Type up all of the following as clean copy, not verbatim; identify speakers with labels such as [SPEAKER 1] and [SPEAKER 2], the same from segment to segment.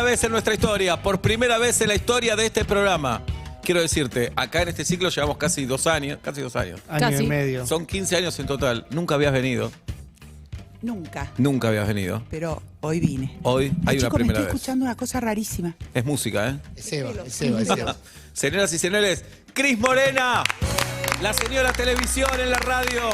[SPEAKER 1] vez en nuestra historia, por primera vez en la historia de este programa. Quiero decirte, acá en este ciclo llevamos casi 2 años.
[SPEAKER 2] Año y medio.
[SPEAKER 1] Son 15 años en total. Nunca habías venido.
[SPEAKER 3] Nunca.
[SPEAKER 1] Nunca habías venido.
[SPEAKER 3] Pero hoy vine.
[SPEAKER 1] Hoy hay una
[SPEAKER 3] Chicos,
[SPEAKER 1] primera
[SPEAKER 3] me estoy
[SPEAKER 1] vez.
[SPEAKER 3] escuchando una cosa rarísima.
[SPEAKER 1] Es música, ¿eh?
[SPEAKER 4] Es Seba.
[SPEAKER 1] Señoras y señores, Cris Morena, la señora televisión en la radio.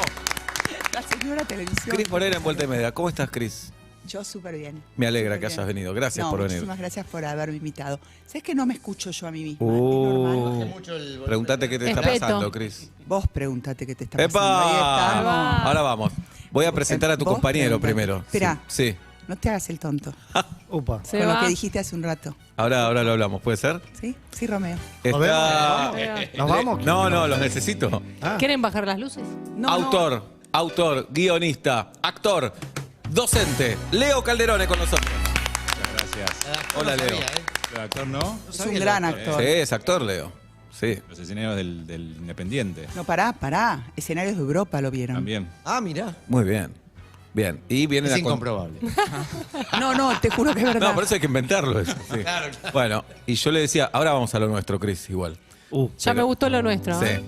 [SPEAKER 3] La señora televisión.
[SPEAKER 1] Cris Morena en Vuelta y Media. ¿Cómo estás, Cris?
[SPEAKER 3] Yo súper bien.
[SPEAKER 1] Me alegra que
[SPEAKER 3] Súper
[SPEAKER 1] hayas
[SPEAKER 3] bien.
[SPEAKER 1] venido. Gracias por venir.
[SPEAKER 3] Muchísimas gracias por haberme invitado. ¿Sabes que no me escucho yo a mí misma? Es normal.
[SPEAKER 1] Preguntate qué te está
[SPEAKER 2] Respeto.
[SPEAKER 1] pasando, Cris.
[SPEAKER 3] Vos preguntate qué te está pasando.
[SPEAKER 1] ¡Epa!
[SPEAKER 3] Ahí estamos.
[SPEAKER 1] Ahora vamos. Voy a presentar a tu
[SPEAKER 3] Vos
[SPEAKER 1] compañero
[SPEAKER 3] preguntate.
[SPEAKER 1] primero.
[SPEAKER 3] Espera.
[SPEAKER 1] Sí.
[SPEAKER 3] No te hagas el tonto.
[SPEAKER 2] Upa.
[SPEAKER 3] Con lo que dijiste hace un rato.
[SPEAKER 1] Ahora lo hablamos, ¿puede ser?
[SPEAKER 3] ¿Sí? Sí, Romeo.
[SPEAKER 1] Está...
[SPEAKER 2] ¿Nos vamos?
[SPEAKER 1] No, los necesito.
[SPEAKER 2] ¿Quieren bajar las luces?
[SPEAKER 3] No,
[SPEAKER 1] Autor, guionista, actor, docente, Leo Calderone con nosotros.
[SPEAKER 5] Gracias.
[SPEAKER 1] Hola, Leo.
[SPEAKER 5] ¿El actor no?
[SPEAKER 3] Es un gran actor.
[SPEAKER 1] Sí, es actor, Leo. Sí.
[SPEAKER 5] Los escenarios del Independiente.
[SPEAKER 3] No, pará. Escenarios de Europa lo vieron.
[SPEAKER 5] También.
[SPEAKER 4] Ah, mirá.
[SPEAKER 1] Muy bien. Bien. Y viene
[SPEAKER 4] Es
[SPEAKER 1] la
[SPEAKER 4] incomprobable.
[SPEAKER 3] No, te juro que es verdad.
[SPEAKER 1] No, por eso hay que inventarlo eso. Sí.
[SPEAKER 4] Claro.
[SPEAKER 1] Bueno, y yo le decía, ahora vamos a lo nuestro, Cris, igual.
[SPEAKER 2] Ya me gustó lo nuestro.
[SPEAKER 1] Sí.
[SPEAKER 2] ¿eh?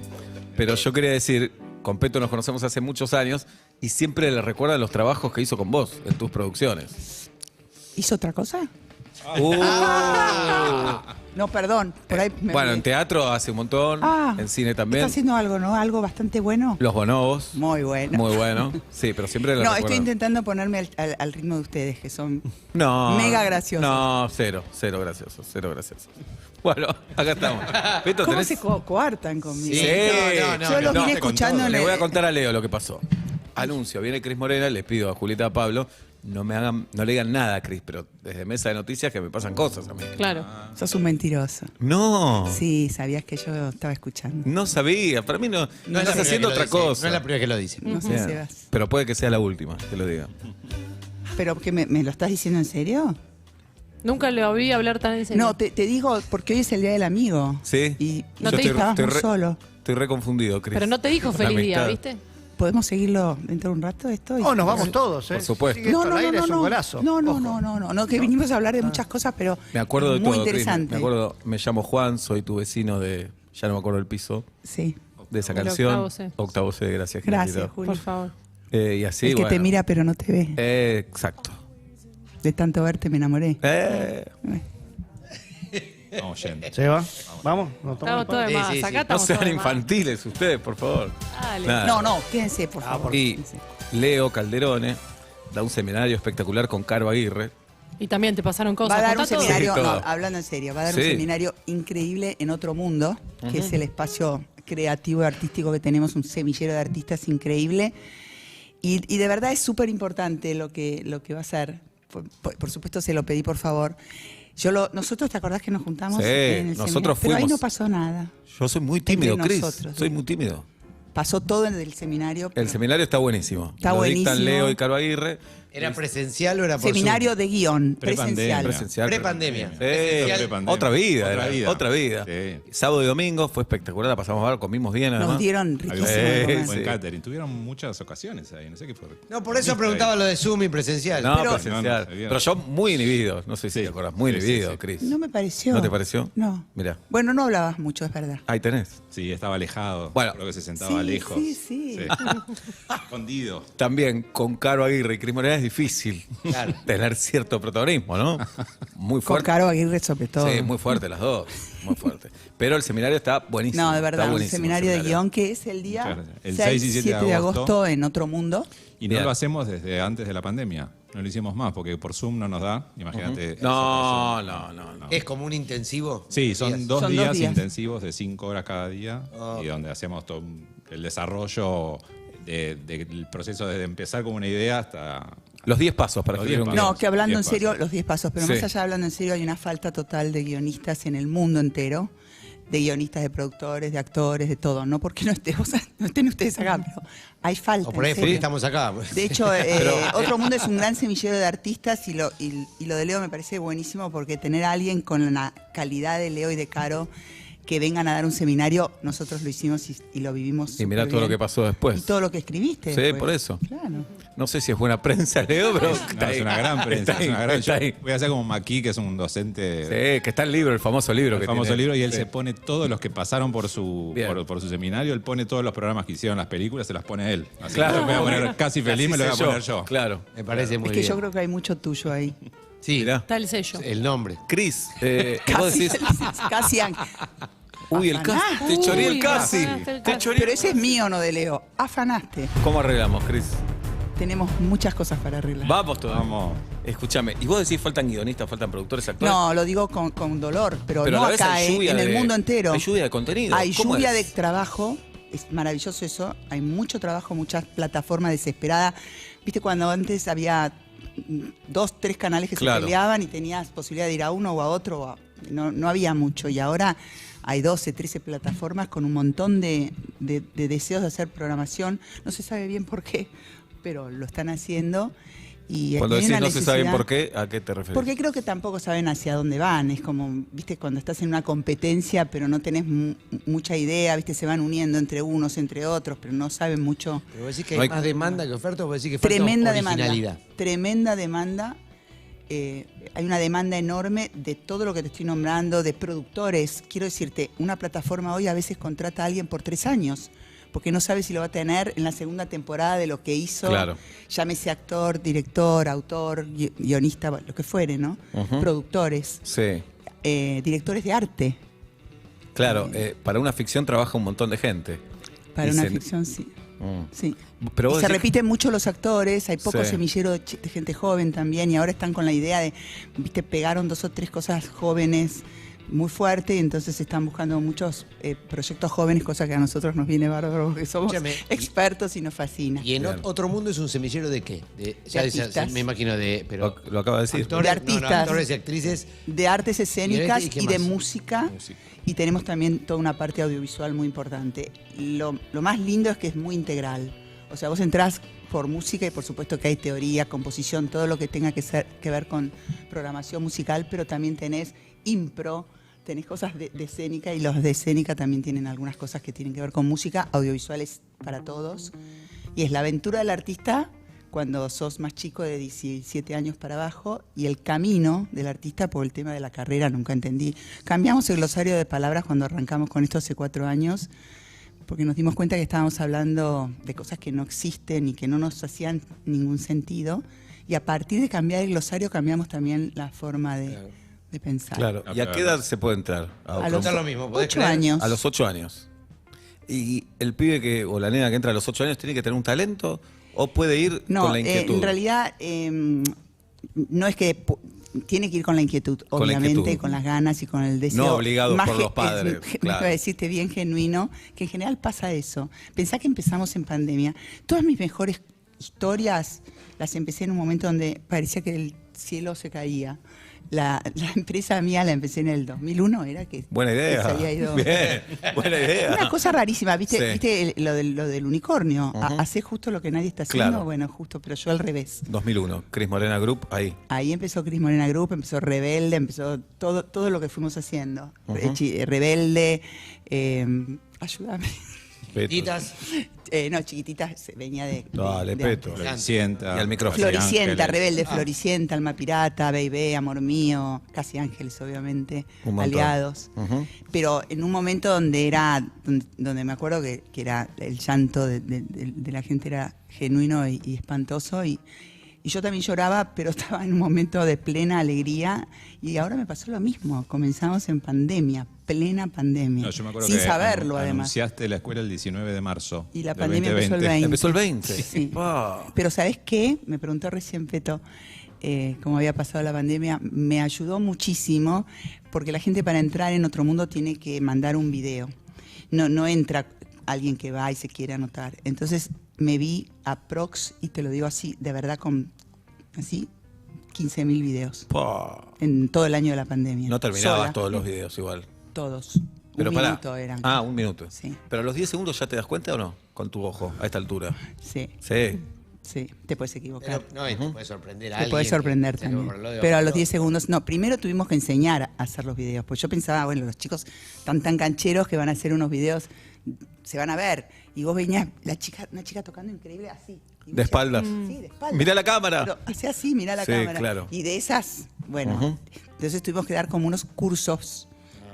[SPEAKER 1] Pero yo quería decir, con Peto nos conocemos hace muchos años y siempre le recuerda los trabajos que hizo con vos en tus producciones.
[SPEAKER 3] ¿Hizo otra cosa?
[SPEAKER 1] Uh.
[SPEAKER 3] No, perdón. Por ahí me
[SPEAKER 1] Bueno,
[SPEAKER 3] olvidé.
[SPEAKER 1] en teatro hace un montón, en cine también.
[SPEAKER 3] Está haciendo algo, ¿no? Algo bastante bueno.
[SPEAKER 1] Los bonobos.
[SPEAKER 3] Muy bueno.
[SPEAKER 1] Muy bueno. Sí, pero siempre le
[SPEAKER 3] No,
[SPEAKER 1] recuerdo.
[SPEAKER 3] estoy intentando ponerme al ritmo de ustedes, que son
[SPEAKER 1] No.
[SPEAKER 3] mega graciosos.
[SPEAKER 1] No, cero graciosos. Bueno, acá estamos. Peto,
[SPEAKER 3] ¿Cómo
[SPEAKER 1] ¿tenés?
[SPEAKER 3] se coartan conmigo?
[SPEAKER 1] Sí.
[SPEAKER 3] Yo los vine
[SPEAKER 1] te contó.
[SPEAKER 3] escuchando en
[SPEAKER 1] Le
[SPEAKER 3] el-
[SPEAKER 1] voy a contar a Leo lo que pasó. Anuncio, viene Cris Morena, les pido a Julieta, a Pablo, no le digan nada a Cris, pero desde Mesa de Noticias que me pasan cosas a mí.
[SPEAKER 2] Claro.
[SPEAKER 3] Sos un mentiroso.
[SPEAKER 1] No.
[SPEAKER 3] Sí, sabías que yo estaba escuchando.
[SPEAKER 1] No sabía, para mí no
[SPEAKER 4] No es
[SPEAKER 1] estás
[SPEAKER 4] la primera
[SPEAKER 1] haciendo
[SPEAKER 4] que lo
[SPEAKER 1] otra
[SPEAKER 4] dice,
[SPEAKER 1] cosa.
[SPEAKER 4] No es la primera que lo dice.
[SPEAKER 3] No sé,
[SPEAKER 1] Bien.
[SPEAKER 3] Sebas.
[SPEAKER 1] Pero puede que sea la última, que lo diga.
[SPEAKER 3] ¿Pero que me lo estás diciendo en serio?
[SPEAKER 2] Nunca lo oí hablar tan en serio.
[SPEAKER 3] No, te digo, porque hoy es el Día del Amigo.
[SPEAKER 1] ¿Sí?
[SPEAKER 3] Y
[SPEAKER 2] No
[SPEAKER 1] Yo
[SPEAKER 2] te dijo.
[SPEAKER 3] estabas muy solo.
[SPEAKER 1] Estoy reconfundido, Cris.
[SPEAKER 2] Pero no te dijo
[SPEAKER 1] La
[SPEAKER 2] feliz día,
[SPEAKER 1] amistad.
[SPEAKER 2] ¿viste?
[SPEAKER 3] ¿Podemos seguirlo dentro de un rato esto?
[SPEAKER 2] Oh,
[SPEAKER 6] No, nos vamos todos, ¿eh?
[SPEAKER 1] Por supuesto.
[SPEAKER 6] Sigue esto al aire, es un golazo.
[SPEAKER 3] No,
[SPEAKER 6] Ojo.
[SPEAKER 3] que vinimos a hablar de muchas cosas, pero
[SPEAKER 1] Me acuerdo de
[SPEAKER 3] muy
[SPEAKER 1] todo, Cris.
[SPEAKER 3] interesante.
[SPEAKER 1] Me acuerdo, me llamo Juan, soy tu vecino de, ya no me acuerdo el piso,
[SPEAKER 3] Sí,
[SPEAKER 1] de esa
[SPEAKER 2] Del
[SPEAKER 1] canción.
[SPEAKER 2] octavo C.
[SPEAKER 1] Octavo C, gracias.
[SPEAKER 3] gracias,
[SPEAKER 1] querido.
[SPEAKER 3] Julio.
[SPEAKER 2] Por favor.
[SPEAKER 1] Y así,
[SPEAKER 3] el que te
[SPEAKER 1] bueno.
[SPEAKER 3] mira pero no te ve.
[SPEAKER 1] Exacto.
[SPEAKER 3] De tanto verte me enamoré.
[SPEAKER 5] Vamos yendo.
[SPEAKER 6] ¿Seba? ¿Vamos? ¿Nos
[SPEAKER 2] Estamos
[SPEAKER 6] tomamos
[SPEAKER 2] todos de
[SPEAKER 4] Sí,
[SPEAKER 2] más.
[SPEAKER 4] sí, sí.
[SPEAKER 2] Acá
[SPEAKER 1] No
[SPEAKER 2] estamos
[SPEAKER 1] sean
[SPEAKER 2] todos de más.
[SPEAKER 1] infantiles ustedes, por favor.
[SPEAKER 2] Dale.
[SPEAKER 1] Nada.
[SPEAKER 3] No, quédense, por favor.
[SPEAKER 1] Y
[SPEAKER 3] quédense.
[SPEAKER 1] Leo Calderone da un seminario espectacular con Caro Aguirre.
[SPEAKER 2] Y también te pasaron cosas.
[SPEAKER 3] Va a dar un
[SPEAKER 2] Contá todo.
[SPEAKER 3] seminario,
[SPEAKER 1] Sí,
[SPEAKER 3] no,
[SPEAKER 1] todo.
[SPEAKER 3] hablando en serio, va a dar un
[SPEAKER 1] Sí.
[SPEAKER 3] seminario increíble en Otro Mundo, que es el espacio creativo y artístico que tenemos, un semillero de artistas increíble. Y de verdad es súper importante lo que va a hacer. Por supuesto se lo pedí, por favor. Nosotros, ¿te acordás que nos juntamos
[SPEAKER 1] Sí,
[SPEAKER 3] en el
[SPEAKER 1] nosotros
[SPEAKER 3] seminario? Pero ahí
[SPEAKER 1] fuimos.
[SPEAKER 3] no pasó nada.
[SPEAKER 1] Yo soy muy tímido,
[SPEAKER 3] Entre
[SPEAKER 1] Cris.
[SPEAKER 3] nosotros,
[SPEAKER 1] Soy
[SPEAKER 3] sí.
[SPEAKER 1] muy tímido.
[SPEAKER 3] Pasó todo en el seminario.
[SPEAKER 1] El
[SPEAKER 3] pero-
[SPEAKER 1] seminario está buenísimo.
[SPEAKER 3] Está
[SPEAKER 1] Lo
[SPEAKER 3] buenísimo.
[SPEAKER 1] dictan Leo y Caro Aguirre.
[SPEAKER 4] ¿Era presencial o era por
[SPEAKER 3] Seminario
[SPEAKER 4] Zoom?
[SPEAKER 3] de guión,
[SPEAKER 5] Prepandemia.
[SPEAKER 3] presencial.
[SPEAKER 1] Presencial.
[SPEAKER 4] Prepandemia.
[SPEAKER 1] Sí,
[SPEAKER 4] Presencial.
[SPEAKER 5] Prepandemia.
[SPEAKER 1] otra vida,
[SPEAKER 5] Otra
[SPEAKER 1] era,
[SPEAKER 5] vida.
[SPEAKER 1] otra vida.
[SPEAKER 5] Sí.
[SPEAKER 1] Sábado y domingo fue espectacular, la pasamos mal, comimos bien además.
[SPEAKER 3] Nos dieron
[SPEAKER 5] Había
[SPEAKER 3] riquísimo
[SPEAKER 1] Sí,
[SPEAKER 3] de
[SPEAKER 5] un
[SPEAKER 3] comer.
[SPEAKER 5] buen
[SPEAKER 1] sí.
[SPEAKER 5] catering. Tuvieron muchas ocasiones ahí. No sé qué fue.
[SPEAKER 4] No, por eso preguntaba lo de Zoom y presencial.
[SPEAKER 1] No,
[SPEAKER 3] Pero-
[SPEAKER 1] presencial.
[SPEAKER 5] No, no, bien.
[SPEAKER 1] Pero yo muy inhibido, no sé si
[SPEAKER 5] Sí.
[SPEAKER 1] te acordás, muy
[SPEAKER 5] Sí, sí,
[SPEAKER 1] inhibido,
[SPEAKER 5] sí.
[SPEAKER 1] Cris.
[SPEAKER 3] No me pareció.
[SPEAKER 1] ¿No te pareció?
[SPEAKER 3] No.
[SPEAKER 1] Mirá.
[SPEAKER 3] Bueno, no hablabas mucho, es verdad.
[SPEAKER 1] Ahí tenés.
[SPEAKER 5] Sí, estaba alejado.
[SPEAKER 1] Bueno.
[SPEAKER 5] Creo que se sentaba
[SPEAKER 3] Sí,
[SPEAKER 5] lejos.
[SPEAKER 3] sí.
[SPEAKER 5] Escondido.
[SPEAKER 1] También con Caro Aguirre y Cris Morena es difícil
[SPEAKER 4] Claro.
[SPEAKER 1] tener cierto protagonismo, ¿no? Muy
[SPEAKER 3] Con
[SPEAKER 1] fuerte.
[SPEAKER 3] Caro Aguirre sobre todo.
[SPEAKER 1] Sí, muy fuerte las dos. Muy fuerte. Pero el seminario está buenísimo.
[SPEAKER 3] No, de
[SPEAKER 1] está
[SPEAKER 3] verdad, un
[SPEAKER 1] buenísimo el
[SPEAKER 3] seminario de guión que es el día
[SPEAKER 5] Muchas gracias. El
[SPEAKER 3] 6 y 7 de agosto en Otro Mundo.
[SPEAKER 5] Y
[SPEAKER 1] Bien.
[SPEAKER 5] no lo hacemos desde antes de la pandemia. No lo hicimos más porque por Zoom no nos da. Imagínate.
[SPEAKER 1] No.
[SPEAKER 4] ¿Es como un intensivo?
[SPEAKER 5] Sí, son
[SPEAKER 4] Días.
[SPEAKER 5] dos
[SPEAKER 3] Son
[SPEAKER 5] días
[SPEAKER 3] 2 días.
[SPEAKER 5] intensivos de 5 horas cada día
[SPEAKER 4] Ah.
[SPEAKER 5] y donde hacemos todo el desarrollo del proceso desde empezar con una idea hasta...
[SPEAKER 1] Los 10 pasos para
[SPEAKER 5] Los
[SPEAKER 1] escribir
[SPEAKER 5] 10
[SPEAKER 1] un
[SPEAKER 5] pasos.
[SPEAKER 1] guión.
[SPEAKER 3] No, que hablando en
[SPEAKER 5] 10
[SPEAKER 3] serio,
[SPEAKER 5] pasos.
[SPEAKER 3] los 10 pasos, pero
[SPEAKER 1] Sí.
[SPEAKER 3] más allá de hablando en serio, hay una falta total de guionistas en el mundo entero, de guionistas, de productores, de actores, de todo. No porque no estén ustedes acá, pero hay falta.
[SPEAKER 4] O por ahí
[SPEAKER 3] en
[SPEAKER 4] es porque
[SPEAKER 3] serio.
[SPEAKER 4] estamos acá.
[SPEAKER 3] De hecho, Otro Mundo es un gran semillero de artistas y lo de Leo me parece buenísimo porque tener a alguien con la calidad de Leo y de Caro que vengan a dar un seminario, nosotros lo hicimos y lo vivimos.
[SPEAKER 1] Y mirá todo lo que pasó después.
[SPEAKER 3] Y todo lo que escribiste.
[SPEAKER 1] Sí,
[SPEAKER 3] después.
[SPEAKER 1] por eso.
[SPEAKER 3] Claro.
[SPEAKER 1] No sé si es buena prensa, Leo, pero
[SPEAKER 5] No, es una gran prensa.
[SPEAKER 1] Está ahí,
[SPEAKER 5] es una gran-
[SPEAKER 1] está
[SPEAKER 5] yo
[SPEAKER 1] ahí.
[SPEAKER 5] voy a hacer como Maquis, que es un docente.
[SPEAKER 1] Sí, que está el libro, el famoso libro.
[SPEAKER 5] El
[SPEAKER 1] que
[SPEAKER 5] famoso
[SPEAKER 1] tiene.
[SPEAKER 5] libro, y él
[SPEAKER 1] Sí.
[SPEAKER 5] se pone todos los que pasaron por su,
[SPEAKER 1] Bien.
[SPEAKER 5] por su seminario, él pone todos los programas que hicieron las películas, se las pone él. Así
[SPEAKER 1] Claro.
[SPEAKER 5] que me voy a poner casi feliz, me lo voy a
[SPEAKER 1] sé
[SPEAKER 5] poner yo.
[SPEAKER 1] Claro.
[SPEAKER 4] Me parece muy
[SPEAKER 3] Es que
[SPEAKER 4] bien.
[SPEAKER 3] yo creo que hay mucho tuyo ahí.
[SPEAKER 4] Sí,
[SPEAKER 1] Mirá.
[SPEAKER 2] Está el sello.
[SPEAKER 4] el nombre.
[SPEAKER 1] Cris, vos
[SPEAKER 3] Casi,
[SPEAKER 1] decís,
[SPEAKER 3] casi
[SPEAKER 1] uy, el casi.
[SPEAKER 3] Afanaste.
[SPEAKER 1] Te choré el
[SPEAKER 2] Uy,
[SPEAKER 1] casi.
[SPEAKER 2] afanaste el
[SPEAKER 1] Te
[SPEAKER 2] casi.
[SPEAKER 1] choré.
[SPEAKER 3] Pero ese es mío, no de Leo. Afanaste.
[SPEAKER 1] ¿Cómo arreglamos, Cris?
[SPEAKER 3] Tenemos muchas cosas para arreglar.
[SPEAKER 1] Vamos todavía.
[SPEAKER 5] Vamos.
[SPEAKER 1] Escúchame, y vos decís faltan guionistas, faltan productores, actores.
[SPEAKER 3] No, lo digo con dolor, pero
[SPEAKER 1] a
[SPEAKER 3] no
[SPEAKER 1] la vez
[SPEAKER 3] acá,
[SPEAKER 1] hay lluvia
[SPEAKER 3] en el
[SPEAKER 1] de-
[SPEAKER 3] mundo entero.
[SPEAKER 1] Hay lluvia de contenido.
[SPEAKER 3] Hay
[SPEAKER 1] ¿Cómo
[SPEAKER 3] lluvia
[SPEAKER 1] es?
[SPEAKER 3] de trabajo, es maravilloso eso. Hay mucho trabajo, muchas plataformas desesperadas. ¿Viste cuando antes había 2, 3 canales que
[SPEAKER 1] Claro.
[SPEAKER 3] se peleaban y tenías posibilidad de ir a uno o a otro? No había mucho. Y ahora hay 12, 13 plataformas con un montón de deseos de hacer programación. No se sabe bien por qué, pero lo están haciendo. Y
[SPEAKER 1] Cuando
[SPEAKER 3] hay
[SPEAKER 1] decís
[SPEAKER 3] una
[SPEAKER 1] no se saben
[SPEAKER 3] necesidad.
[SPEAKER 1] por qué, ¿a qué te refieres?
[SPEAKER 3] Porque creo que tampoco saben hacia dónde van. Es como, viste, cuando estás en una competencia, pero no tenés mucha idea, viste, se van uniendo entre unos, entre otros, pero no saben mucho.
[SPEAKER 4] Pero vos decís que
[SPEAKER 1] No
[SPEAKER 4] hay
[SPEAKER 1] hay-
[SPEAKER 4] más demanda que oferta, o vos decís que falta
[SPEAKER 3] Tremenda
[SPEAKER 4] originalidad.
[SPEAKER 3] demanda. Tremenda demanda. Hay una demanda enorme de todo lo que te estoy nombrando, de productores. Quiero decirte, una plataforma hoy a veces contrata a alguien por 3 años, porque no sabe si lo va a tener en la segunda temporada de lo que hizo.
[SPEAKER 1] Claro.
[SPEAKER 3] Llámese actor, director, autor, guionista, lo que fuere, ¿no?
[SPEAKER 1] Ujú.
[SPEAKER 3] Productores,
[SPEAKER 1] Sí,
[SPEAKER 3] directores de arte.
[SPEAKER 1] claro. Para una ficción trabaja un montón de gente.
[SPEAKER 3] Para
[SPEAKER 1] Y
[SPEAKER 3] una
[SPEAKER 1] se-
[SPEAKER 3] ficción, sí.
[SPEAKER 1] Mm.
[SPEAKER 3] Sí.
[SPEAKER 1] Pero
[SPEAKER 3] Y
[SPEAKER 1] vos
[SPEAKER 3] se
[SPEAKER 1] decís-
[SPEAKER 3] repiten mucho los actores, hay poco
[SPEAKER 1] Sí.
[SPEAKER 3] semillero de gente joven también, y ahora están con la idea de, viste, pegaron 2 o 3 cosas jóvenes muy fuerte, y entonces están buscando muchos proyectos jóvenes, cosa que a nosotros nos viene bárbaro, porque somos
[SPEAKER 4] Escúchame,
[SPEAKER 3] expertos y nos fascina.
[SPEAKER 4] ¿Y en
[SPEAKER 1] Bien.
[SPEAKER 4] otro mundo es un semillero de qué?
[SPEAKER 3] artistas.
[SPEAKER 4] Me imagino de... Pero
[SPEAKER 1] Lo acaba de decir.
[SPEAKER 4] actores,
[SPEAKER 3] De artistas.
[SPEAKER 4] actores y actrices.
[SPEAKER 3] De artes escénicas
[SPEAKER 4] ¿Y qué
[SPEAKER 3] y de
[SPEAKER 4] más?
[SPEAKER 3] música, y tenemos también toda una parte audiovisual muy importante. Lo más lindo es que es muy integral. O sea, vos entrás por música y por supuesto que hay teoría, composición, todo lo que tenga que ver con programación musical, pero también tenés impro, tenés cosas de escénica, y los de escénica también tienen algunas cosas que tienen que ver con música, audiovisuales para todos. Y es la aventura del artista cuando sos más chico, de 17 años para abajo, y el camino del artista por el tema de la carrera nunca entendí. Cambiamos el glosario de palabras cuando arrancamos con esto hace 4 años, porque nos dimos cuenta que estábamos hablando de cosas que no existen y que no nos hacían ningún sentido. Y a partir de cambiar el glosario cambiamos también la forma de pensar.
[SPEAKER 1] Claro. ¿Y a qué edad se puede entrar?
[SPEAKER 3] A los
[SPEAKER 4] Está lo mismo, ¿podés
[SPEAKER 3] 8
[SPEAKER 4] creer?
[SPEAKER 3] años.
[SPEAKER 1] A los 8 años. ¿Y el pibe o la nena que entra a los 8 años tiene que tener un talento o puede ir
[SPEAKER 3] No,
[SPEAKER 1] con la inquietud?
[SPEAKER 3] en realidad no es que tiene que ir con la inquietud,
[SPEAKER 1] Con la
[SPEAKER 3] obviamente,
[SPEAKER 1] inquietud.
[SPEAKER 3] con las ganas y con el deseo.
[SPEAKER 1] No obligado
[SPEAKER 3] más
[SPEAKER 1] por los padres, claro.
[SPEAKER 3] Iba a decirte bien genuino, que en general pasa eso. Pensá que empezamos en pandemia. Todas mis mejores historias las empecé en un momento donde parecía que el cielo se caía. La empresa mía la empecé en el 2001, era que
[SPEAKER 1] Buena idea.
[SPEAKER 3] se había ido.
[SPEAKER 1] Bien, buena idea.
[SPEAKER 3] Una cosa rarísima, ¿viste?
[SPEAKER 1] Sí.
[SPEAKER 3] ¿Viste lo del unicornio?
[SPEAKER 1] Ujú.
[SPEAKER 3] Hacé justo lo que nadie está haciendo,
[SPEAKER 1] Claro.
[SPEAKER 3] bueno, justo, pero yo al revés.
[SPEAKER 1] 2001, Cris Morena Group, ahí.
[SPEAKER 3] Ahí empezó Cris Morena Group, empezó Rebelde, empezó todo lo que fuimos haciendo.
[SPEAKER 1] Ujú.
[SPEAKER 3] Rebelde, ayúdame.
[SPEAKER 1] Peto.
[SPEAKER 4] Titas.
[SPEAKER 3] No, Chiquititas venía de...
[SPEAKER 1] Dale,
[SPEAKER 3] de
[SPEAKER 1] Peto.
[SPEAKER 3] antes.
[SPEAKER 5] Floricienta.
[SPEAKER 1] Y al micrófono.
[SPEAKER 3] Floricienta,
[SPEAKER 5] Ángeles.
[SPEAKER 3] Rebelde, Floricienta, Alma Pirata, Baby, Amor Mío, Casi Ángeles, obviamente,
[SPEAKER 1] Un montón.
[SPEAKER 3] Aliados.
[SPEAKER 1] Ujú.
[SPEAKER 3] Pero en un momento donde me acuerdo que era el llanto de la gente era genuino y espantoso, y yo también lloraba, pero estaba en un momento de plena alegría, y ahora me pasó lo mismo. Comenzamos en pandemia, plena pandemia,
[SPEAKER 5] No, yo me acuerdo
[SPEAKER 3] sin
[SPEAKER 5] que
[SPEAKER 3] saberlo además.
[SPEAKER 5] anunciaste la escuela el 19 de marzo.
[SPEAKER 3] Y la
[SPEAKER 5] del
[SPEAKER 3] pandemia empezó el 20.
[SPEAKER 1] Empezó el 20.
[SPEAKER 3] Sí.
[SPEAKER 1] Ah.
[SPEAKER 3] Pero ¿sabes qué? Me preguntó recién Peto cómo había pasado la pandemia. Me ayudó muchísimo, porque la gente para entrar en otro mundo tiene que mandar un video. No entra alguien que va y se quiere anotar. Entonces me vi aprox, y te lo digo así, de verdad, con así 15.000 videos
[SPEAKER 1] Pa.
[SPEAKER 3] en todo el año de la pandemia.
[SPEAKER 1] No terminabas
[SPEAKER 3] Sola.
[SPEAKER 1] todos los videos igual.
[SPEAKER 3] Todos.
[SPEAKER 1] Pero
[SPEAKER 3] un
[SPEAKER 1] pará.
[SPEAKER 3] minuto eran.
[SPEAKER 1] Ah, un minuto.
[SPEAKER 3] Sí.
[SPEAKER 1] Pero a los 10 segundos ya te das cuenta o no, con tu ojo, a esta altura.
[SPEAKER 3] Sí.
[SPEAKER 1] Sí.
[SPEAKER 3] Sí, te puedes equivocar.
[SPEAKER 4] Pero, no, y te puede sorprender a
[SPEAKER 3] Te
[SPEAKER 4] alguien.
[SPEAKER 3] puede sorprender
[SPEAKER 4] que se
[SPEAKER 3] también.
[SPEAKER 4] lo debajo
[SPEAKER 3] Pero a
[SPEAKER 4] de
[SPEAKER 3] los
[SPEAKER 4] todo.
[SPEAKER 3] 10 segundos, no, primero tuvimos que enseñar a hacer los videos, pues yo pensaba, bueno, los chicos están tan cancheros que van a hacer unos videos, se van a ver. Y vos venías, una chica tocando increíble así. Y
[SPEAKER 1] De espaldas.
[SPEAKER 3] Sí, de espaldas.
[SPEAKER 1] Mirá la cámara.
[SPEAKER 3] Pero hacía así, mirá la
[SPEAKER 1] Sí,
[SPEAKER 3] cámara.
[SPEAKER 1] claro.
[SPEAKER 3] Y de esas, bueno,
[SPEAKER 1] Ujú.
[SPEAKER 3] entonces tuvimos que dar como unos cursos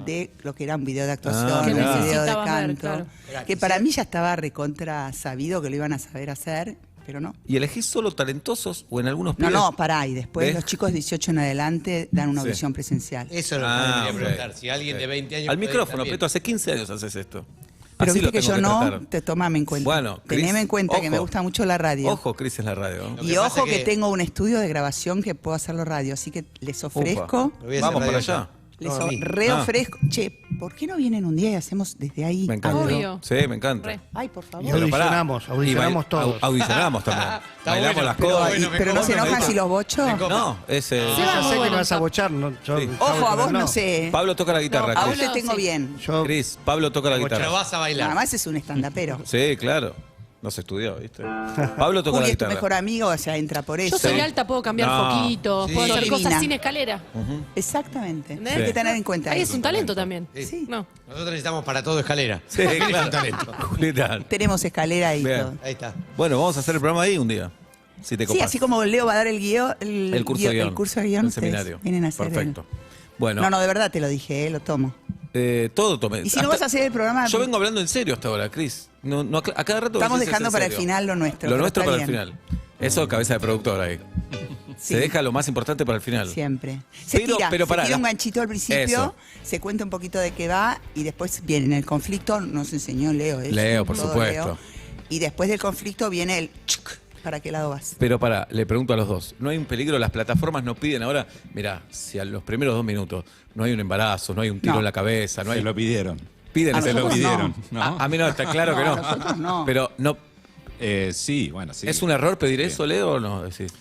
[SPEAKER 3] de lo que era un video de actuación,
[SPEAKER 1] Ah,
[SPEAKER 3] un
[SPEAKER 1] mirá.
[SPEAKER 3] video de
[SPEAKER 2] Necesitabas ver,
[SPEAKER 3] canto.
[SPEAKER 2] claro.
[SPEAKER 3] Que para mí ya estaba recontra sabido que lo iban a saber hacer, pero no.
[SPEAKER 1] ¿Y elegís solo talentosos o en algunos
[SPEAKER 3] No,
[SPEAKER 1] pibes?
[SPEAKER 3] no, pará, y después
[SPEAKER 1] ¿Ves?
[SPEAKER 3] los chicos de 18 en adelante dan una
[SPEAKER 1] Sí.
[SPEAKER 3] audición presencial.
[SPEAKER 4] Eso es lo que
[SPEAKER 1] Ah,
[SPEAKER 4] me quería
[SPEAKER 1] ok.
[SPEAKER 4] preguntar. Si alguien de 20 años.
[SPEAKER 1] Al
[SPEAKER 4] puede
[SPEAKER 1] micrófono,
[SPEAKER 4] también.
[SPEAKER 1] Peto, hace 15 años haces esto.
[SPEAKER 3] Pero
[SPEAKER 1] Así
[SPEAKER 3] viste
[SPEAKER 1] lo
[SPEAKER 3] que
[SPEAKER 1] tengo
[SPEAKER 3] yo no,
[SPEAKER 1] tratar.
[SPEAKER 3] te tomame en cuenta.
[SPEAKER 1] Bueno, Cris,
[SPEAKER 3] Teneme en cuenta que me
[SPEAKER 1] ojo.
[SPEAKER 3] gusta mucho la radio.
[SPEAKER 1] Ojo, Cris, es la radio.
[SPEAKER 4] Lo
[SPEAKER 3] Y
[SPEAKER 4] que pasa
[SPEAKER 3] ojo
[SPEAKER 4] es
[SPEAKER 3] que tengo un estudio de grabación que puedo hacerlo radio, así que les ofrezco,
[SPEAKER 1] Upa.
[SPEAKER 4] Lo voy a hacer
[SPEAKER 1] Vamos para
[SPEAKER 4] radio
[SPEAKER 1] allá.
[SPEAKER 4] ya. No, a mí.
[SPEAKER 3] reofrezco. Che, ¿por qué no vienen un día y hacemos desde ahí?
[SPEAKER 1] Me encanta.
[SPEAKER 2] Obvio.
[SPEAKER 1] Sí, me encanta.
[SPEAKER 2] Re.
[SPEAKER 3] Ay, por favor.
[SPEAKER 6] Y
[SPEAKER 1] Pero pará.
[SPEAKER 6] audicionamos,
[SPEAKER 1] Y
[SPEAKER 6] audicionamos todos.
[SPEAKER 1] Audicionamos también. Bailamos
[SPEAKER 4] bueno,
[SPEAKER 1] las
[SPEAKER 4] pero
[SPEAKER 1] cosas.
[SPEAKER 4] bueno, me
[SPEAKER 3] Pero no
[SPEAKER 4] copa,
[SPEAKER 3] se enojan
[SPEAKER 4] me
[SPEAKER 3] si los bocho.
[SPEAKER 4] Me copa.
[SPEAKER 1] No, es
[SPEAKER 2] Sí,
[SPEAKER 6] Ya
[SPEAKER 2] va muy
[SPEAKER 6] sé que
[SPEAKER 2] bueno,
[SPEAKER 6] me vas a
[SPEAKER 2] Pablo.
[SPEAKER 6] bochar. No, yo
[SPEAKER 1] Sí.
[SPEAKER 6] sabe
[SPEAKER 3] Ojo, a
[SPEAKER 6] que
[SPEAKER 3] vos no sé.
[SPEAKER 1] Pablo toca la guitarra,
[SPEAKER 3] A
[SPEAKER 1] Cris.
[SPEAKER 3] vos te
[SPEAKER 2] Pablo,
[SPEAKER 3] tengo
[SPEAKER 2] sí.
[SPEAKER 3] bien.
[SPEAKER 6] Yo,
[SPEAKER 1] Cris, Pablo toca la
[SPEAKER 4] Pero
[SPEAKER 1] guitarra.
[SPEAKER 4] vas a bailar.
[SPEAKER 3] Nada más es un estandapero.
[SPEAKER 1] Sí, claro. No se estudió, ¿viste? Pablo toca
[SPEAKER 3] Juli
[SPEAKER 1] la
[SPEAKER 3] es tu
[SPEAKER 1] guitarra.
[SPEAKER 3] mejor amigo, o sea, entra por eso.
[SPEAKER 2] Yo soy
[SPEAKER 1] Sí.
[SPEAKER 2] alta, puedo cambiar
[SPEAKER 1] No.
[SPEAKER 2] foquitos,
[SPEAKER 4] Sí.
[SPEAKER 2] puedo hacer
[SPEAKER 3] Divina.
[SPEAKER 2] cosas sin escalera.
[SPEAKER 3] Exactamente.
[SPEAKER 2] ¿Entendés?
[SPEAKER 3] Hay que tener en cuenta
[SPEAKER 2] Ahí
[SPEAKER 3] eso.
[SPEAKER 2] es un talento también.
[SPEAKER 3] Sí.
[SPEAKER 2] No.
[SPEAKER 4] Nosotros necesitamos para todo escalera.
[SPEAKER 1] Sí, claro. Julieta.
[SPEAKER 3] Tenemos escalera y
[SPEAKER 1] Bien.
[SPEAKER 3] todo.
[SPEAKER 4] Ahí está.
[SPEAKER 1] Bueno, vamos a hacer el programa ahí un día. Si te
[SPEAKER 3] Sí,
[SPEAKER 1] copas.
[SPEAKER 3] así como Leo va a dar el guión,
[SPEAKER 1] el curso de guión.
[SPEAKER 3] el curso de guión,
[SPEAKER 1] el
[SPEAKER 3] ustedes
[SPEAKER 1] seminario.
[SPEAKER 3] vienen a hacer el-
[SPEAKER 1] Perfecto. Bueno,
[SPEAKER 3] No, no, de verdad te lo dije, lo tomo.
[SPEAKER 1] todo tomé.
[SPEAKER 3] Y si no vas a hacer el programa,
[SPEAKER 1] Yo vengo hablando en serio hasta ahora, Cris. No, a cada rato
[SPEAKER 3] estamos
[SPEAKER 1] decís,
[SPEAKER 3] dejando
[SPEAKER 1] "Es en
[SPEAKER 3] para el
[SPEAKER 1] serio".
[SPEAKER 3] final lo nuestro.
[SPEAKER 1] Lo
[SPEAKER 3] pero
[SPEAKER 1] nuestro
[SPEAKER 3] está
[SPEAKER 1] para el
[SPEAKER 3] bien.
[SPEAKER 1] final. Eso, cabeza de productor ahí.
[SPEAKER 3] Sí,
[SPEAKER 1] Se deja lo más importante para el final.
[SPEAKER 3] siempre. Se
[SPEAKER 1] Pero-
[SPEAKER 3] tira,
[SPEAKER 1] pero pará,
[SPEAKER 3] se tira un
[SPEAKER 1] la-
[SPEAKER 3] ganchito al principio,
[SPEAKER 1] Eso.
[SPEAKER 3] se cuenta un poquito de qué va y después viene el conflicto, nos enseñó Leo eso.
[SPEAKER 1] Leo, por
[SPEAKER 3] todo
[SPEAKER 1] supuesto.
[SPEAKER 3] Leo. Y después del conflicto viene el chuc, ¿para qué lado vas?
[SPEAKER 1] Pero le pregunto a los dos, ¿no hay un peligro? Las plataformas nos piden ahora, mira, si a los primeros 2 minutos no hay un embarazo, no hay un tiro
[SPEAKER 3] No.
[SPEAKER 1] en la cabeza, no hay...
[SPEAKER 5] Se lo pidieron.
[SPEAKER 1] Piden
[SPEAKER 3] A
[SPEAKER 1] ese-
[SPEAKER 5] Se lo
[SPEAKER 3] nosotros
[SPEAKER 5] pidieron.
[SPEAKER 3] no.
[SPEAKER 5] ¿no?
[SPEAKER 1] A mí no, está claro que
[SPEAKER 3] No,
[SPEAKER 1] no.
[SPEAKER 3] a nosotros no.
[SPEAKER 1] Pero no,
[SPEAKER 5] Sí, bueno, sí.
[SPEAKER 1] ¿es un error pedir
[SPEAKER 5] Sí.
[SPEAKER 1] eso, Leo, o no? Decís,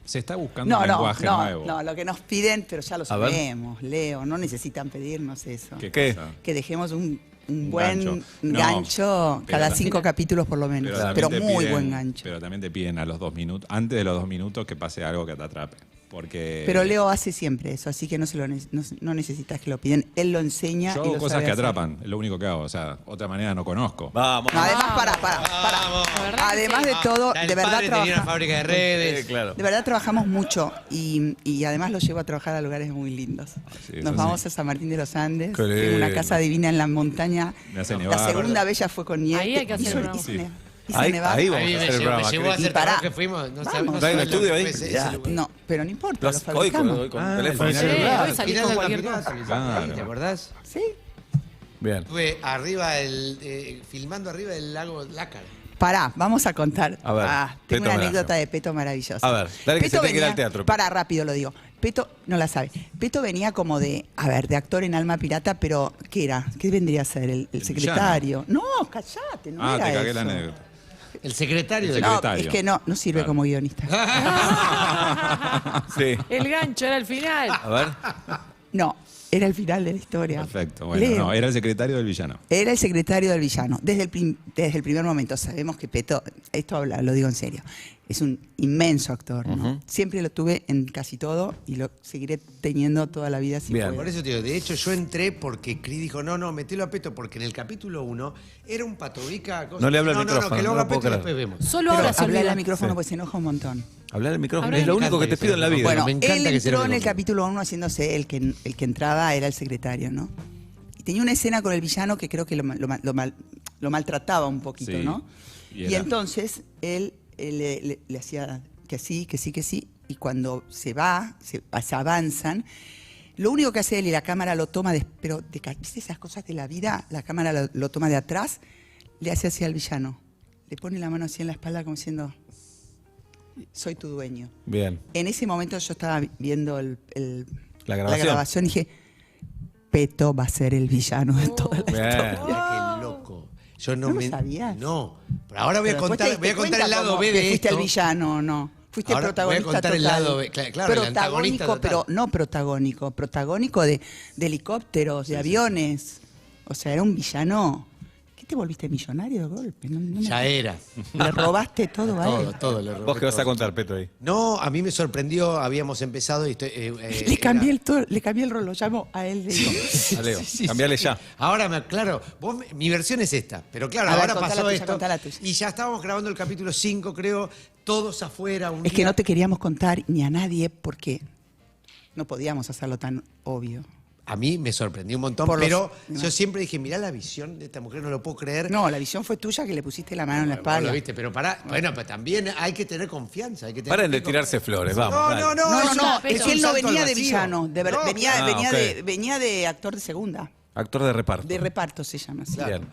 [SPEAKER 5] Se está buscando
[SPEAKER 3] No,
[SPEAKER 5] un
[SPEAKER 3] no,
[SPEAKER 5] lenguaje nuevo.
[SPEAKER 3] no, lo que nos piden, pero ya lo
[SPEAKER 1] A ver.
[SPEAKER 3] sabemos, Leo, no necesitan pedirnos eso.
[SPEAKER 1] ¿Qué?
[SPEAKER 5] cosa?
[SPEAKER 3] Que dejemos un
[SPEAKER 5] Un
[SPEAKER 3] buen
[SPEAKER 5] gancho.
[SPEAKER 3] gancho,
[SPEAKER 5] No,
[SPEAKER 3] cada
[SPEAKER 5] pero-
[SPEAKER 3] 5 capítulos por lo menos, pero
[SPEAKER 5] también te
[SPEAKER 3] muy
[SPEAKER 5] piden-
[SPEAKER 3] buen gancho.
[SPEAKER 5] Pero también te piden a los 2 minutos, antes de los 2 minutos, que pase algo que te atrape. Porque
[SPEAKER 3] Pero Leo hace siempre eso, así que no necesitas que lo piden. Él lo enseña
[SPEAKER 5] yo
[SPEAKER 3] y
[SPEAKER 5] hago
[SPEAKER 3] lo
[SPEAKER 5] cosas
[SPEAKER 3] sabe
[SPEAKER 5] que
[SPEAKER 3] hacer.
[SPEAKER 5] atrapan, es lo único que hago. O sea, otra manera no conozco.
[SPEAKER 1] vamos.
[SPEAKER 3] No, además, para.
[SPEAKER 4] Vamos.
[SPEAKER 2] La verdad que
[SPEAKER 3] Además
[SPEAKER 2] sí.
[SPEAKER 3] de todo,
[SPEAKER 4] Ya el
[SPEAKER 3] de verdad
[SPEAKER 4] padre tenía una
[SPEAKER 3] trabaja.
[SPEAKER 4] fábrica de redes.
[SPEAKER 1] Claro.
[SPEAKER 3] De verdad trabajamos mucho y además lo llevo a trabajar a lugares muy lindos.
[SPEAKER 5] sí,
[SPEAKER 3] Nos
[SPEAKER 5] eso
[SPEAKER 3] vamos
[SPEAKER 5] sí.
[SPEAKER 3] a San Martín de los Andes,
[SPEAKER 1] Qué
[SPEAKER 3] en una
[SPEAKER 1] lindo.
[SPEAKER 3] casa divina en la montaña.
[SPEAKER 5] Me hace
[SPEAKER 3] La
[SPEAKER 5] nevar.
[SPEAKER 3] segunda vez ya fue con nieve.
[SPEAKER 2] Ahí hay que hacer el programa.
[SPEAKER 3] Hizo
[SPEAKER 1] Ahí,
[SPEAKER 3] nevar.
[SPEAKER 1] ahí
[SPEAKER 4] A
[SPEAKER 1] vamos
[SPEAKER 4] mí
[SPEAKER 1] a
[SPEAKER 4] me
[SPEAKER 1] hacer el
[SPEAKER 4] llevó,
[SPEAKER 1] programa.
[SPEAKER 4] me llevó a
[SPEAKER 1] Cris.
[SPEAKER 4] hacer
[SPEAKER 3] Y pará.
[SPEAKER 4] trabajo que fuimos. No
[SPEAKER 3] Vamos.
[SPEAKER 4] sabemos
[SPEAKER 1] ¿Traen el estudio ahí?
[SPEAKER 3] Ya, no, pero no importa,
[SPEAKER 1] Los-
[SPEAKER 3] lo
[SPEAKER 1] hoy
[SPEAKER 3] fabricamos.
[SPEAKER 1] con
[SPEAKER 6] Ah,
[SPEAKER 1] teléfono.
[SPEAKER 6] el
[SPEAKER 2] Sí,
[SPEAKER 6] celular.
[SPEAKER 2] hoy salís
[SPEAKER 4] Final
[SPEAKER 2] con
[SPEAKER 4] del
[SPEAKER 2] cualquier
[SPEAKER 4] campeonato,
[SPEAKER 2] cosa.
[SPEAKER 5] Claro.
[SPEAKER 4] ¿te acordás?
[SPEAKER 3] Sí.
[SPEAKER 1] Bien.
[SPEAKER 4] Estuve arriba filmando arriba del lago Lácar.
[SPEAKER 3] Pará, vamos a contar.
[SPEAKER 1] A ver,
[SPEAKER 3] tengo
[SPEAKER 1] Peto
[SPEAKER 3] una
[SPEAKER 1] Homenaje.
[SPEAKER 3] anécdota de Peto maravillosa.
[SPEAKER 1] A ver, dale que se tiene que ir al teatro.
[SPEAKER 3] Pará, rápido lo digo. Peto no la sabe. Peto venía como de actor en Alma Pirata, pero ¿qué era? ¿Qué vendría a ser? ¿El secretario? No, callate, no
[SPEAKER 5] Ah,
[SPEAKER 3] era
[SPEAKER 5] te cagué
[SPEAKER 3] eso.
[SPEAKER 5] la anécdota.
[SPEAKER 4] El secretario del
[SPEAKER 3] No,
[SPEAKER 5] secretario.
[SPEAKER 3] es que no sirve
[SPEAKER 5] Claro.
[SPEAKER 3] como guionista.
[SPEAKER 1] Sí.
[SPEAKER 2] El gancho era el final.
[SPEAKER 1] A ver.
[SPEAKER 3] No, era el final de la historia.
[SPEAKER 5] Perfecto. Bueno,
[SPEAKER 3] Leo.
[SPEAKER 5] no, era el secretario del villano.
[SPEAKER 3] Era el secretario del villano. Desde el primer momento sabemos que Peto, lo digo en serio, es un inmenso actor. ¿no? Siempre lo tuve en casi todo y lo seguiré teniendo toda la vida si
[SPEAKER 1] Bien.
[SPEAKER 3] puedo.
[SPEAKER 4] Por eso te digo, de hecho yo entré porque Cris dijo, no, metelo a Peto, porque en el capítulo 1 era un patobica.
[SPEAKER 1] No le habla al micrófono,
[SPEAKER 4] que lo
[SPEAKER 1] no
[SPEAKER 4] haga
[SPEAKER 1] lo puedo
[SPEAKER 4] Peto y
[SPEAKER 1] creer.
[SPEAKER 4] después vemos.
[SPEAKER 2] Solo
[SPEAKER 3] Pero
[SPEAKER 2] ahora se
[SPEAKER 3] hablar
[SPEAKER 2] olvida.
[SPEAKER 3] al micrófono
[SPEAKER 1] Sí.
[SPEAKER 3] pues se enoja un montón.
[SPEAKER 1] Hablar al micrófono.
[SPEAKER 2] Hablar
[SPEAKER 1] Es lo
[SPEAKER 2] al
[SPEAKER 1] único que te
[SPEAKER 4] micrófono.
[SPEAKER 1] pido en la vida.
[SPEAKER 3] Bueno,
[SPEAKER 4] me encanta
[SPEAKER 3] él
[SPEAKER 4] que se
[SPEAKER 3] entró en
[SPEAKER 4] enoje.
[SPEAKER 3] el capítulo 1 haciéndose el que entraba era el secretario, ¿no? Y tenía una escena con el villano que creo que lo maltrataba un poquito,
[SPEAKER 5] Sí.
[SPEAKER 3] ¿no?
[SPEAKER 5] Y
[SPEAKER 3] Y
[SPEAKER 5] era-
[SPEAKER 3] entonces él le hacía que sí, y cuando se avanzan, lo único que hace él y la cámara lo toma, pero ¿viste esas cosas de la vida? La cámara lo toma de atrás, le hace así al villano. Le pone la mano así en la espalda como diciendo, soy tu dueño.
[SPEAKER 1] Bien.
[SPEAKER 3] En ese momento yo estaba viendo
[SPEAKER 1] La grabación.
[SPEAKER 3] y dije, Peto va a ser el villano de toda la
[SPEAKER 1] Bien.
[SPEAKER 3] historia.
[SPEAKER 4] Mira qué loco. Yo
[SPEAKER 3] ¿No lo sabías?
[SPEAKER 4] No. Pero ahora voy a
[SPEAKER 3] Pero después
[SPEAKER 4] contar,
[SPEAKER 3] te
[SPEAKER 4] voy a
[SPEAKER 3] diste
[SPEAKER 4] contar el
[SPEAKER 3] cuenta
[SPEAKER 4] lado
[SPEAKER 3] como
[SPEAKER 4] B
[SPEAKER 3] que
[SPEAKER 4] de
[SPEAKER 3] fuiste
[SPEAKER 4] esto.
[SPEAKER 3] el villano, no. Fuiste
[SPEAKER 4] Ahora voy a
[SPEAKER 3] protagonista
[SPEAKER 4] contar el
[SPEAKER 3] total.
[SPEAKER 4] lado B. Claro, el antagonista total.
[SPEAKER 3] pero no protagónico de helicópteros, de aviones. O sea, era un villano. ¿Qué ¿Qué te volviste millonario de golpe?
[SPEAKER 4] Ya era.
[SPEAKER 3] Le robaste todo a él.
[SPEAKER 4] Todo le robé.
[SPEAKER 1] ¿Vos qué vas a
[SPEAKER 4] todo.
[SPEAKER 1] contar, Peto, ahí?
[SPEAKER 4] No, a mí me sorprendió, habíamos empezado y estoy...
[SPEAKER 3] Le cambié el rol, lo llamo a él. Le digo,
[SPEAKER 1] A Leo, cambiale ya.
[SPEAKER 4] Ahora, claro, mi versión es esta, pero claro,
[SPEAKER 3] A ver,
[SPEAKER 4] ahora
[SPEAKER 3] contá la
[SPEAKER 4] pasó
[SPEAKER 3] tuya,
[SPEAKER 4] esto
[SPEAKER 3] contá la tuya.
[SPEAKER 4] y ya estábamos grabando el capítulo 5, creo, todos afuera. Un
[SPEAKER 3] es que
[SPEAKER 4] día.
[SPEAKER 3] no te queríamos contar ni a nadie porque no podíamos hacerlo tan obvio.
[SPEAKER 4] A mí me sorprendió un montón,
[SPEAKER 3] Por los-
[SPEAKER 4] pero
[SPEAKER 3] no.
[SPEAKER 4] yo siempre dije, mirá la visión de esta mujer, no lo puedo creer.
[SPEAKER 3] No, la visión fue tuya que le pusiste la mano en la
[SPEAKER 4] Vos
[SPEAKER 3] espalda.
[SPEAKER 4] lo viste, pero bueno, pero también hay que tener confianza. Hay que tener
[SPEAKER 1] Paren de tirarse flores, vamos.
[SPEAKER 4] No,
[SPEAKER 1] dale.
[SPEAKER 4] no,
[SPEAKER 3] No,
[SPEAKER 4] es
[SPEAKER 3] no,
[SPEAKER 4] un-
[SPEAKER 3] es
[SPEAKER 4] es
[SPEAKER 3] que
[SPEAKER 4] un
[SPEAKER 3] él no
[SPEAKER 4] salto al
[SPEAKER 3] venía de
[SPEAKER 4] vacío.
[SPEAKER 3] villano,
[SPEAKER 4] No,
[SPEAKER 3] venía de actor de segunda,
[SPEAKER 1] Actor de reparto.
[SPEAKER 3] de reparto se llama así.
[SPEAKER 1] Bien.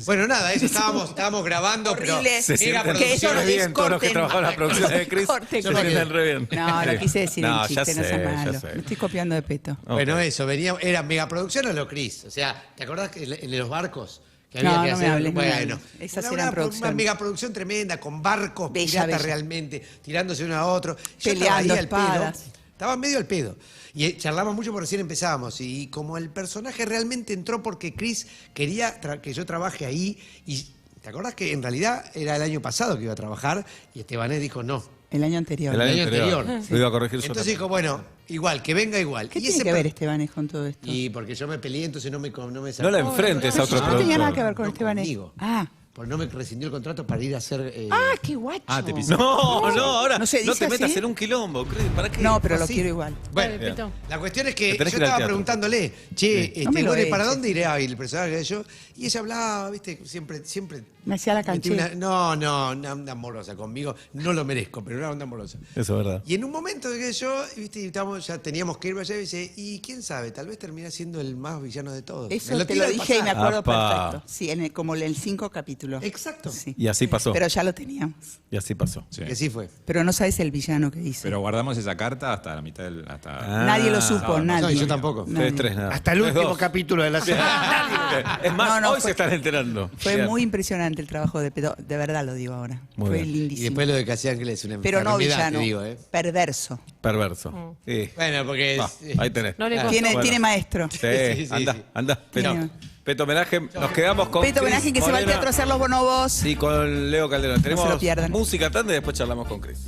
[SPEAKER 4] Bueno, nada, eso estábamos grabando, pero
[SPEAKER 3] Horrible.
[SPEAKER 1] Se
[SPEAKER 4] mega
[SPEAKER 1] sienten
[SPEAKER 3] Que eso
[SPEAKER 4] producción.
[SPEAKER 3] no
[SPEAKER 1] re bien
[SPEAKER 3] es
[SPEAKER 1] todos los que
[SPEAKER 3] corten.
[SPEAKER 1] trabajaron en la producción de Chris.
[SPEAKER 3] Corten,
[SPEAKER 1] Se
[SPEAKER 3] corten.
[SPEAKER 1] sienten re bien.
[SPEAKER 3] No, lo quise decir en
[SPEAKER 1] No,
[SPEAKER 3] chiste,
[SPEAKER 1] ya
[SPEAKER 3] no
[SPEAKER 1] sé,
[SPEAKER 3] seas
[SPEAKER 1] ya
[SPEAKER 3] malo.
[SPEAKER 1] sé.
[SPEAKER 3] Me estoy copiando de Peto.
[SPEAKER 4] Bueno,
[SPEAKER 1] Ok.
[SPEAKER 4] eso, era megaproducción o lo Cris. O sea, ¿te acordás que en los barcos? Que
[SPEAKER 3] No,
[SPEAKER 4] había que
[SPEAKER 3] no me
[SPEAKER 4] hacer,
[SPEAKER 3] hables, no me
[SPEAKER 4] bueno,
[SPEAKER 3] hables. Esas
[SPEAKER 4] una
[SPEAKER 3] eran producciones.
[SPEAKER 4] Una megaproducción tremenda, con barcos
[SPEAKER 3] Bella,
[SPEAKER 4] piratas
[SPEAKER 3] bella.
[SPEAKER 4] realmente, tirándose uno a otro. Yo
[SPEAKER 3] Peleando
[SPEAKER 4] estaba ahí al
[SPEAKER 3] espadas.
[SPEAKER 4] pedo. Estaba medio al pedo. Y charlamos mucho porque recién empezábamos. Y como el personaje realmente entró porque Chris quería que yo trabaje ahí. Y ¿te acordás que en realidad era el año pasado que iba a trabajar? Y Estebanés dijo no.
[SPEAKER 3] El año anterior.
[SPEAKER 1] El año
[SPEAKER 4] año
[SPEAKER 1] anterior.
[SPEAKER 4] anterior.
[SPEAKER 1] Lo iba a corregir yo
[SPEAKER 4] Entonces
[SPEAKER 1] también.
[SPEAKER 4] dijo, bueno, igual, que venga igual.
[SPEAKER 3] ¿Qué
[SPEAKER 4] Y
[SPEAKER 3] tiene
[SPEAKER 4] ese
[SPEAKER 3] que
[SPEAKER 4] per-
[SPEAKER 3] ver Estebanés con todo esto?
[SPEAKER 4] Y porque yo me peleé, entonces no me
[SPEAKER 1] No la enfrentes a otro
[SPEAKER 3] No tenía nada que
[SPEAKER 1] productor.
[SPEAKER 3] ver con
[SPEAKER 4] No
[SPEAKER 3] Estebanés.
[SPEAKER 4] conmigo.
[SPEAKER 3] Ah,
[SPEAKER 4] Porque no me rescindió el contrato para ir a hacer...
[SPEAKER 3] qué guacho.
[SPEAKER 5] Ah, te pisó.
[SPEAKER 1] No, ahora
[SPEAKER 3] ¿No
[SPEAKER 1] no,
[SPEAKER 3] se dice
[SPEAKER 1] te metas
[SPEAKER 3] así?
[SPEAKER 1] en un quilombo, Chris. ¿Para qué?
[SPEAKER 3] No, pero lo
[SPEAKER 4] Así.
[SPEAKER 3] quiero igual.
[SPEAKER 4] Bueno,
[SPEAKER 2] Dale, Peto.
[SPEAKER 4] la cuestión es que
[SPEAKER 1] Te tenés
[SPEAKER 4] yo
[SPEAKER 1] que ir al
[SPEAKER 4] estaba
[SPEAKER 1] teatro.
[SPEAKER 4] preguntándole, che,
[SPEAKER 3] No me lo
[SPEAKER 4] Lore, ¿para
[SPEAKER 3] eches.
[SPEAKER 4] dónde irá el personaje de yo? Y ella hablaba, viste, siempre...
[SPEAKER 3] Me hacía la
[SPEAKER 4] metía
[SPEAKER 3] canchera.
[SPEAKER 4] una onda amorosa conmigo. No lo merezco, pero una onda amorosa.
[SPEAKER 1] Eso es verdad.
[SPEAKER 4] Y en un momento que yo, viste, ya teníamos que ir allá y dice, y quién sabe, tal vez termina siendo el más villano de todos.
[SPEAKER 3] Eso
[SPEAKER 4] Me
[SPEAKER 3] te
[SPEAKER 4] tira
[SPEAKER 3] lo
[SPEAKER 4] al
[SPEAKER 3] dije y me
[SPEAKER 4] pasado.
[SPEAKER 3] acuerdo
[SPEAKER 1] Apa.
[SPEAKER 3] perfecto. Sí, como en el 5 capítulos.
[SPEAKER 4] Exacto.
[SPEAKER 3] Sí.
[SPEAKER 1] Y así pasó.
[SPEAKER 3] Pero ya lo teníamos.
[SPEAKER 1] Y así pasó.
[SPEAKER 5] Sí.
[SPEAKER 4] Que sí fue.
[SPEAKER 3] Pero no sabes el villano que hice.
[SPEAKER 5] Pero guardamos esa carta hasta la mitad del. Hasta...
[SPEAKER 3] Nadie lo supo,
[SPEAKER 5] no,
[SPEAKER 3] nadie.
[SPEAKER 4] No, y yo tampoco.
[SPEAKER 1] Ustedes tres nada.
[SPEAKER 6] Hasta el
[SPEAKER 1] Ustedes
[SPEAKER 6] último
[SPEAKER 1] dos.
[SPEAKER 6] capítulo de la serie.
[SPEAKER 1] Es más,
[SPEAKER 3] No, no,
[SPEAKER 1] hoy
[SPEAKER 3] fue-
[SPEAKER 1] se están enterando.
[SPEAKER 3] Fue
[SPEAKER 1] Bien.
[SPEAKER 3] muy impresionante el trabajo de Peto. De verdad lo digo ahora.
[SPEAKER 1] Muy
[SPEAKER 3] Fue
[SPEAKER 1] bien.
[SPEAKER 4] Y
[SPEAKER 3] lindísimo.
[SPEAKER 4] después lo de Casi Ángeles es una
[SPEAKER 3] Pero no
[SPEAKER 4] enfermedad,
[SPEAKER 3] villano,
[SPEAKER 4] te digo, ¿eh?
[SPEAKER 3] perverso.
[SPEAKER 1] Perverso. Sí.
[SPEAKER 4] Bueno, porque...
[SPEAKER 1] Ah, ahí tenés.
[SPEAKER 2] No le
[SPEAKER 4] Ah,
[SPEAKER 2] costó.
[SPEAKER 1] Bueno.
[SPEAKER 3] Tiene maestro.
[SPEAKER 1] Sí,
[SPEAKER 4] Sí, sí,
[SPEAKER 1] anda,
[SPEAKER 4] sí.
[SPEAKER 1] anda. Peto,
[SPEAKER 3] Tiene-
[SPEAKER 1] Peto homenaje. Nos quedamos con
[SPEAKER 3] Peto homenaje
[SPEAKER 1] Chris
[SPEAKER 3] que se va al
[SPEAKER 1] Morena
[SPEAKER 3] teatro a hacer los bonobos.
[SPEAKER 1] y con Leo Calderón. Tenemos
[SPEAKER 3] lo pierdan.
[SPEAKER 1] música tanda y después charlamos con Chris.